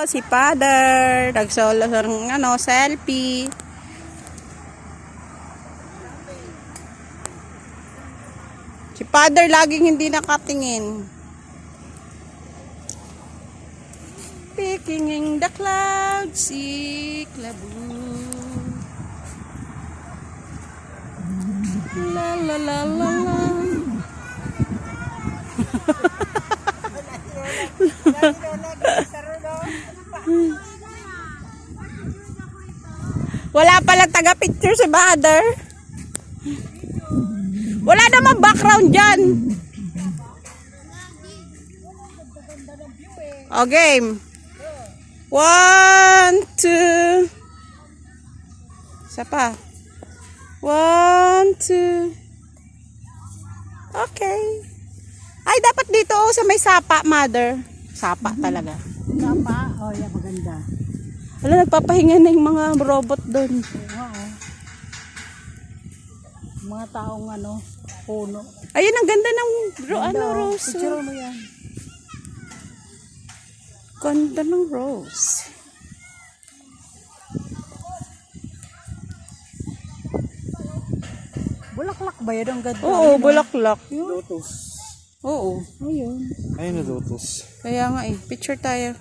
Si Father, nagsolo ng selfie. Si Father laging hindi nakatingin. Peeking in the clouds, Iklabu. La la la la la. Wala pala taga-picture si Father. Wala naman background dyan. O, game. 1, 2. Isa pa. 1, 2. Okay. Ay, dapat dito sa may sapa, Mother. Sapa talaga. Sapa? Oh, yeah, maganda. Wala, nagpapahinga na yung mga robot doon. Oo. Mga taong puno. Ayun, ang ganda ng rose. Picture mo yan. Ganda ng rose. Bulaklak ba yun? Ang ganda. Oo, bulaklak. Lotus. Oo. Ayun. Ayun na lotus. Kaya nga picture tayo.